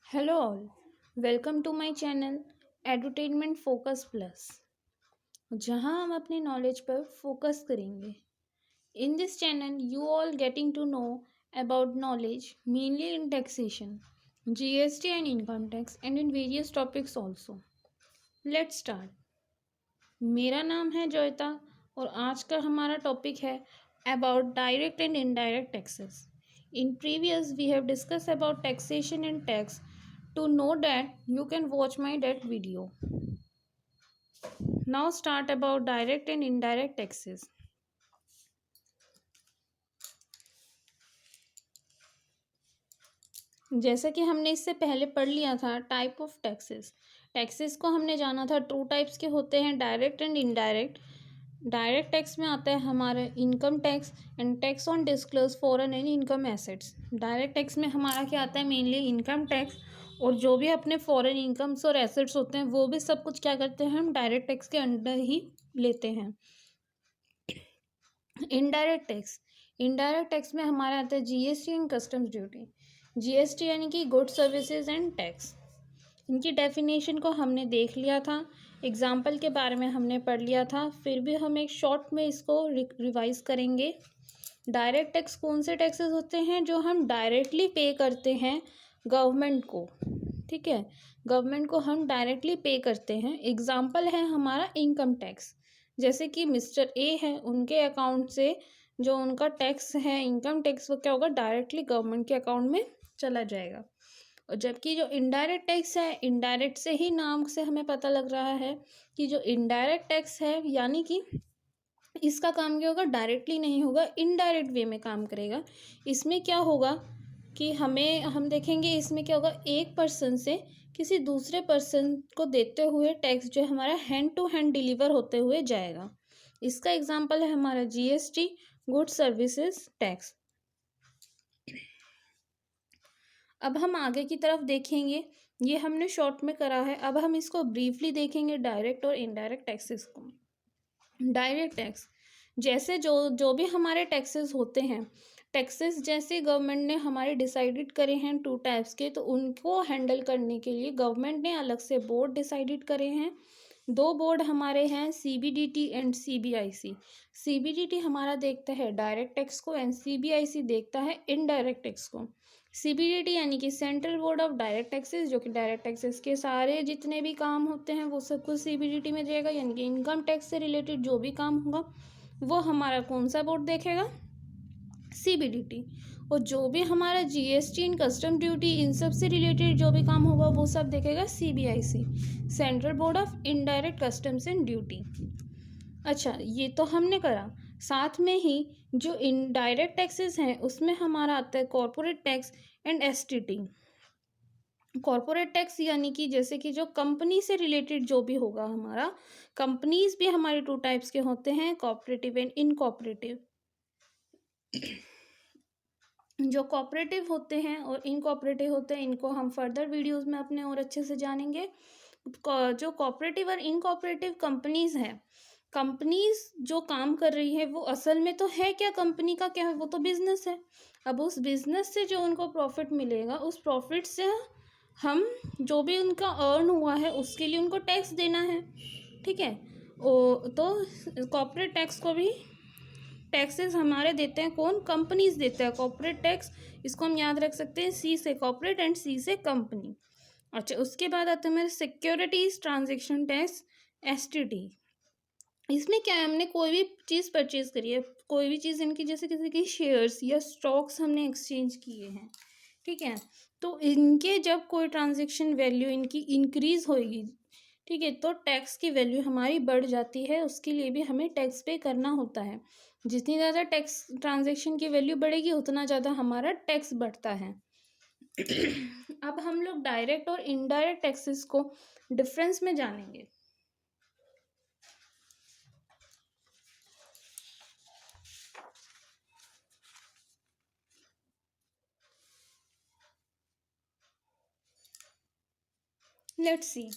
Hello all, welcome to my channel Edutainment Focus Plus, जहां हम अपनी नॉलेज पर फोकस करेंगे. In this channel, you all getting to know about knowledge mainly in taxation, GST and income tax and in various topics also. Let's start. मेरा नाम है जोयता और आज का हमारा टॉपिक है about direct and indirect taxes. In previous, we have discussed about taxation and tax. To know that, you can watch my that video. Now start about direct and indirect taxes. जैसा कि हमने इससे पहले पढ़ लिया था type of taxes. Taxes को हमने जाना था टू टाइप्स के होते हैं, direct and indirect. Direct tax में आता है हमारा income tax and tax on disclose foreign and income assets. Direct tax में हमारा क्या आता है, मेनली इनकम टैक्स और जो भी अपने फॉरेन इनकम्स और एसेट्स होते हैं वो भी सब कुछ क्या करते हैं, हम डायरेक्ट टैक्स के अंडर ही लेते हैं. Indirect tax. इनडायरेक्ट टैक्स में हमारा आता है GST and customs duty. GST यानी कि गुड सर्विसेज एंड टैक्स. इनकी डेफिनेशन को हमने देख लिया था, एग्जाम्पल के बारे में हमने पढ़ लिया था, फिर भी हम एक शॉर्ट में इसको रिवाइज करेंगे. डायरेक्ट टैक्स कौन से टैक्सेस होते हैं जो हम डायरेक्टली पे करते हैं गवर्नमेंट को. ठीक है, गवर्नमेंट को हम डायरेक्टली पे करते हैं. एग्जाम्पल है हमारा इनकम टैक्स. जैसे कि मिस्टर ए है, उनके अकाउंट से जो उनका टैक्स है इनकम टैक्स, वो क्या होगा, डायरेक्टली गवर्नमेंट के अकाउंट में चला जाएगा. और जबकि जो इनडायरेक्ट टैक्स है, इनडायरेक्ट से ही नाम से हमें पता लग रहा है कि जो इनडायरेक्ट टैक्स है यानी कि इसका काम क्या होगा, डायरेक्टली नहीं होगा, इनडायरेक्ट वे में काम करेगा. इसमें क्या होगा कि हम देखेंगे इसमें क्या होगा, एक पर्सन से किसी दूसरे पर्सन को देते हुए टैक्स जो है हमारा हैंड टू हैंड डिलीवर होते हुए जाएगा. इसका एग्जांपल है हमारा जीएसटी, गुड सर्विसेज टैक्स. अब हम आगे की तरफ देखेंगे, ये हमने शॉर्ट में करा है, अब हम इसको ब्रीफली देखेंगे डायरेक्ट और इनडायरेक्ट टैक्सेस को. डायरेक्ट टैक्स, जैसे जो भी हमारे टैक्सेस होते हैं, टैक्सेस जैसे गवर्नमेंट ने हमारे डिसाइडेड करे हैं टू टाइप्स के, तो उनको हैंडल करने के लिए गवर्नमेंट ने अलग से बोर्ड डिसाइडेड करे हैं. दो बोर्ड हमारे हैं, सीबीडीटी एंड सीबीआईसी. सीबीडीटी हमारा देखता है डायरेक्ट टैक्स को एंड सीबीआईसी देखता है इनडायरेक्ट टैक्स को. सीबीडीटी यानी कि central board of direct taxes, जो कि डायरेक्ट टैक्सेस के सारे जितने भी काम होते हैं वो सब कुछ सीबीडीटी में जाएगा. यानी कि इनकम टैक्स से रिलेटेड जो भी काम होगा वो हमारा कौन सा बोर्ड देखेगा, सीबीडीटी. और जो भी हमारा जीएसटी इन कस्टम ड्यूटी इन सब से रिलेटेड जो भी काम होगा वो सब देखेगा CBIC, central board of indirect customs and duty. अच्छा, ये तो हमने करा. साथ में ही जो इनडायरेक्ट टैक्सेस हैं उसमें हमारा आता है corporate tax and STT. Corporate tax यानी कि जैसे कि जो कंपनी से रिलेटेड जो भी होगा हमारा, कंपनीज भी हमारे टू टाइप्स के होते हैं, कोऑपरेटिव एंड इनकॉपरेटिव. जो कोऑपरेटिव होते हैं और इनकॉपरेटिव होते हैं, इनको हम फर्दर वीडियोस में अपने और अच्छे से जानेंगे. जो कोऑपरेटिव और इनकॉपरेटिव कंपनीज हैं, कंपनीज जो काम कर रही है वो असल में तो है क्या, कंपनी का क्या है, वो तो बिजनेस है. अब उस बिजनेस से जो उनको प्रॉफिट मिलेगा, उस प्रॉफिट से हम जो भी उनका अर्न हुआ है उसके लिए उनको टैक्स देना है. ठीक है, तो कॉर्पोरेट टैक्स को भी टैक्सेस हमारे देते हैं कौन, कंपनीज देते हैं कॉर्पोरेट टैक्स. इसको हम याद रख सकते हैं, सी से कॉर्पोरेट एंड सी से कंपनी. अच्छा, उसके बाद आता है मेरे सिक्योरिटीज ट्रांजेक्शन टैक्स, एसटीटी. इसमें क्या है, हमने कोई भी चीज़ परचेज करी है, कोई भी चीज़ इनकी जैसे किसी की शेयर्स या स्टॉक्स हमने एक्सचेंज किए हैं, ठीक है, तो इनके जब कोई ट्रांजेक्शन वैल्यू इनकी इंक्रीज होगी, ठीक है, तो टैक्स की वैल्यू हमारी बढ़ जाती है, उसके लिए भी हमें टैक्स पे करना होता है. जितनी ज़्यादा टैक्स ट्रांजेक्शन की वैल्यू बढ़ेगी उतना ज़्यादा हमारा टैक्स बढ़ता है. अब हम लोग डायरेक्ट और इनडायरेक्ट टैक्सेस को डिफरेंस में जानेंगे. Let's see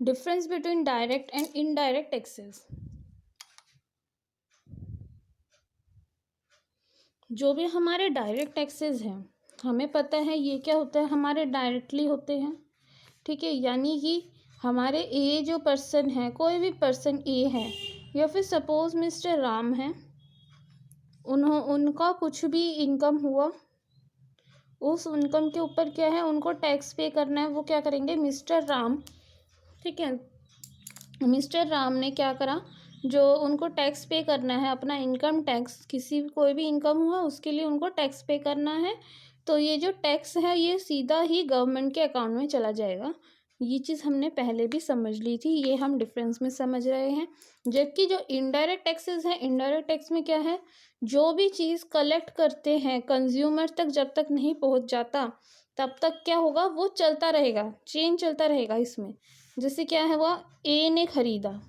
difference between direct and indirect taxes. जो भी हमारे डायरेक्ट टैक्सेस हैं, हमें पता है ये क्या होता है, हमारे डायरेक्टली होते हैं। ठीक है, यानी कि हमारे ए जो पर्सन है, कोई भी पर्सन ए है, या फिर सपोज मिस्टर राम है, उनका कुछ भी इनकम हुआ, उस इनकम के ऊपर क्या है, उनको टैक्स पे करना है। वो क्या करेंगे, मिस्टर राम, ठीक है, मिस्टर राम ने क्या करा, जो उनको टैक्स पे करना है, अपना इनकम टैक्स, किसी कोई भी इनकम हुआ उसके लिए उनको टैक्स पे करना है। तो ये जो टैक्स है ये सीधा ही गवर्नमेंट के अकाउंट में चला जाएगा। ये चीज़ हमने पहले भी समझ ली थी, ये हम डिफरेंस में समझ रहे हैं। जबकि जो इनडायरेक्ट टैक्सेस है, इनडायरेक्ट टैक्स में क्या है, जो भी चीज़ कलेक्ट करते हैं कंज्यूमर तक जब तक नहीं पहुंच जाता तब तक क्या होगा, वो चलता रहेगा, चेन चलता रहेगा इसमें। जैसे क्या है, वह ए ने खरीदा,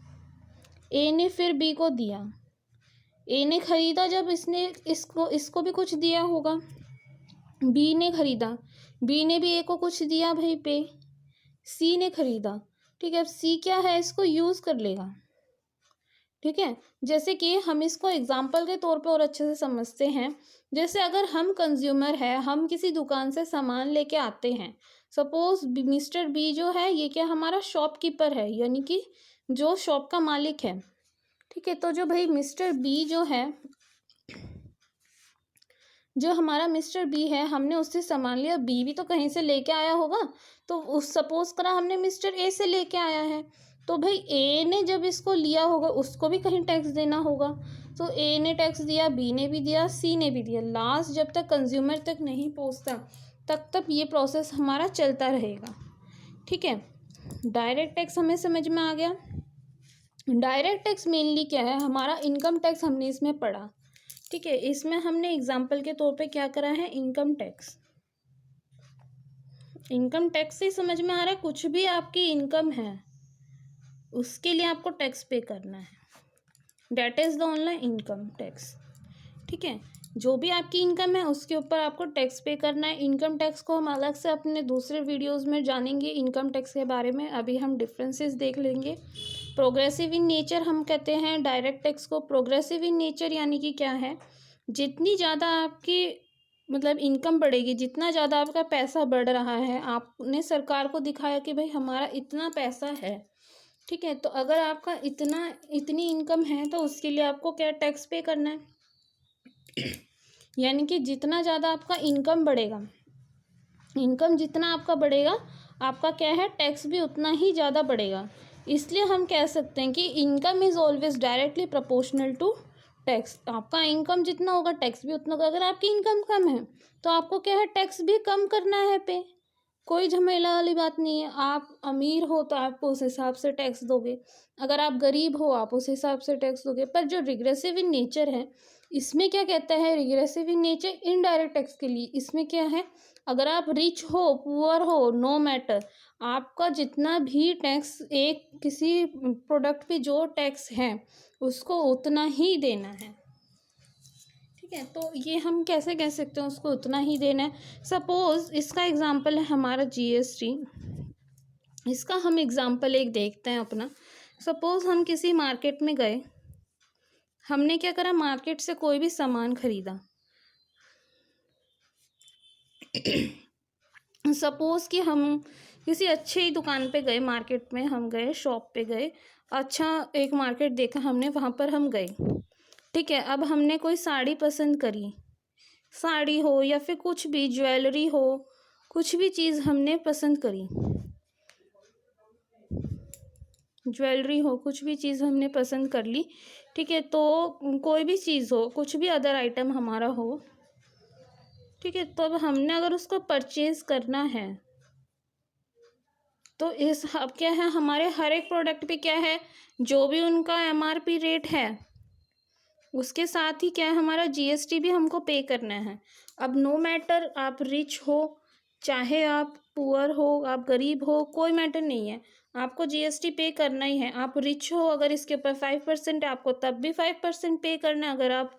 ए ने फिर बी को दिया, ए ने खरीदा, जब इसने इसको भी कुछ दिया होगा, बी ने खरीदा, बी ने भी ए को कुछ दिया भाई पे, सी ने खरीदा। ठीक है, अब सी क्या है, इसको यूज़ कर लेगा। ठीक है, जैसे कि हम इसको एग्जाम्पल के तौर पे और अच्छे से समझते हैं। जैसे अगर हम कंज्यूमर है, हम किसी दुकान से सामान लेके आते हैं, सपोज मिस्टर बी जो है ये क्या हमारा शॉपकीपर है, यानी कि जो शॉप का मालिक है। ठीक है, तो जो भाई मिस्टर बी जो है, जो हमारा मिस्टर बी है, हमने उससे सामान लिया, बी भी तो कहीं से लेके आया होगा, तो उस सपोज करा हमने मिस्टर ए से लेके आया है, तो भाई ए ने जब इसको लिया होगा उसको भी कहीं टैक्स देना होगा। तो ए ने टैक्स दिया, बी ने भी दिया, सी ने भी दिया, लास्ट जब तक कंज्यूमर तक नहीं पहुंचता तब तक ये प्रोसेस हमारा चलता रहेगा। ठीक है, डायरेक्ट टैक्स हमें समझ में आ गया। डायरेक्ट टैक्स मेनली क्या है, हमारा इनकम टैक्स हमने इसमें पढ़ा। ठीक है, इसमें हमने एग्जाम्पल के तौर पे क्या करा है, इनकम टैक्स। इनकम टैक्स से समझ में आ रहा है, कुछ भी आपकी इनकम है उसके लिए आपको टैक्स पे करना है, that is the only income tax. ठीक है, जो भी आपकी इनकम है उसके ऊपर आपको टैक्स पे करना है। इनकम टैक्स को हम अलग से अपने दूसरे वीडियोस में जानेंगे इनकम टैक्स के बारे में, अभी हम डिफरेंसेस देख लेंगे। प्रोग्रेसिव इन नेचर हम कहते हैं डायरेक्ट टैक्स को। प्रोग्रेसिव इन नेचर यानी कि क्या है, जितनी ज़्यादा आपकी मतलब इनकम बढ़ेगी, जितना ज़्यादा आपका पैसा बढ़ रहा है, आपने सरकार को दिखाया कि भाई हमारा इतना पैसा है। ठीक है, तो अगर आपका इतनी इनकम है तो उसके लिए आपको क्या टैक्स पे करना है। यानी कि जितना ज़्यादा आपका इनकम बढ़ेगा, इनकम जितना आपका बढ़ेगा, आपका क्या है, टैक्स भी उतना ही ज़्यादा बढ़ेगा। इसलिए हम कह सकते हैं कि income is always directly proportional to tax. आपका इनकम जितना होगा टैक्स भी उतना होगा। अगर आपकी इनकम कम है तो आपको क्या है, टैक्स भी कम करना है पे, कोई झमेला वाली बात नहीं है। आप अमीर हो तो आप उस हिसाब से टैक्स दोगे, अगर आप गरीब हो आप उस हिसाब से टैक्स दोगे। पर जो रिग्रेसिव इन नेचर है, इसमें क्या कहता है, regressive in nature indirect tax के लिए, इसमें क्या है, अगर आप रिच हो पुअर हो नो मैटर, आपका जितना भी टैक्स, एक किसी प्रोडक्ट पे जो टैक्स है उसको उतना ही देना है। ठीक है, तो ये हम कैसे कह सकते हैं उसको उतना ही देना है। सपोज इसका एग्जांपल है हमारा जीएसटी। इसका हम एग्जांपल एक देखते हैं अपना। सपोज हम किसी मार्केट में गए, हमने क्या करा, मार्केट से कोई भी सामान खरीदा। सपोज कि हम किसी अच्छे ही दुकान पे गए, मार्केट में हम गए, शॉप पे गए, अच्छा एक मार्केट देखा हमने, वहाँ पर हम गए। ठीक है, अब हमने कोई साड़ी पसंद करी, साड़ी हो या फिर कुछ भी ज्वेलरी हो, कुछ भी चीज़ हमने पसंद करी, ज्वेलरी हो, कुछ भी चीज़ हमने पसंद कर ली। ठीक है, तो कोई भी चीज़ हो, कुछ भी अदर आइटम हमारा हो, ठीक है, तो अब हमने अगर उसको परचेज करना है तो इस अब क्या है, हमारे हर एक प्रोडक्ट पे क्या है, जो भी उनका एमआरपी रेट है उसके साथ ही क्या है, हमारा जीएसटी भी हमको पे करना है। अब नो मैटर आप रिच हो चाहे आप पुअर हो, आप गरीब हो, कोई मैटर नहीं है, आपको जीएसटी पे करना ही है। आप रिच हो, अगर इसके ऊपर 5% है आपको तब भी 5% पे करना है, अगर आप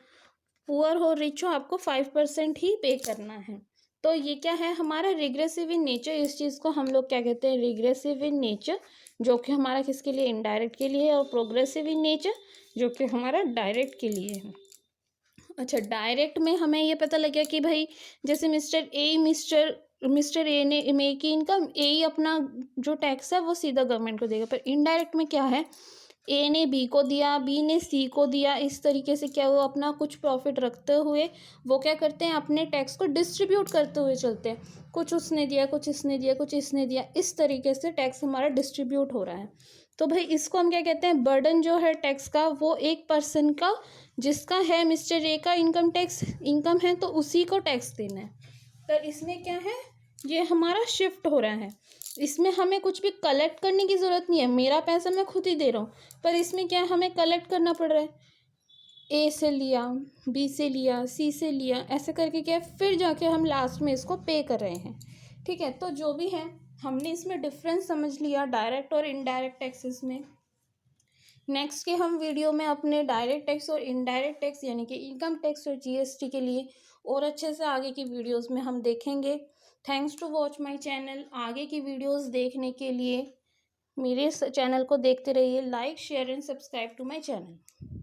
पुअर हो रिच हो आपको 5% ही पे करना है। तो ये क्या है, हमारा रिग्रेसिव इन नेचर। इस चीज़ को हम लोग क्या कहते हैं, रिग्रेसिव इन नेचर, जो कि हमारा किसके लिए, इनडायरेक्ट के लिए है। और प्रोग्रेसिव इन नेचर जो कि हमारा डायरेक्ट के लिए है। अच्छा, डायरेक्ट में हमें ये पता लग गया कि भाई जैसे मिस्टर ए ने मे की इनकम ए ही अपना जो टैक्स है वो सीधा गवर्नमेंट को देगा। पर इनडायरेक्ट में क्या है, ए ने बी को दिया, बी ने सी को दिया, इस तरीके से क्या वो अपना कुछ प्रॉफिट रखते हुए वो क्या करते हैं, अपने टैक्स को डिस्ट्रीब्यूट करते हुए चलते हैं। कुछ उसने दिया, कुछ इसने दिया, कुछ इसने दिया, इस तरीके से टैक्स हमारा डिस्ट्रीब्यूट हो रहा है। तो भाई इसको हम क्या कहते हैं, बर्डन जो है टैक्स का वो एक पर्सन का, जिसका है मिस्टर ए का इनकम है तो उसी को टैक्स देना है। पर इसमें क्या है, ये हमारा शिफ्ट हो रहा है, इसमें हमें कुछ भी कलेक्ट करने की ज़रूरत नहीं है, मेरा पैसा मैं खुद ही दे रहा हूँ। पर इसमें क्या है, हमें कलेक्ट करना पड़ रहा है, ए से लिया, बी से लिया, सी से लिया, ऐसे करके क्या है, फिर जाके हम लास्ट में इसको पे कर रहे हैं। ठीक है, तो जो भी है हमने इसमें डिफरेंस समझ लिया डायरेक्ट और इनडायरेक्ट टैक्सेस में। नेक्स्ट के हम वीडियो में अपने डायरेक्ट टैक्स और इनडायरेक्ट टैक्स यानी कि इनकम टैक्स और जीएसटी के लिए और अच्छे से आगे की वीडियोस में हम देखेंगे। Thanks to watch my channel. आगे की वीडियोस देखने के लिए मेरे चैनल को देखते रहिए। Like share and subscribe to my channel.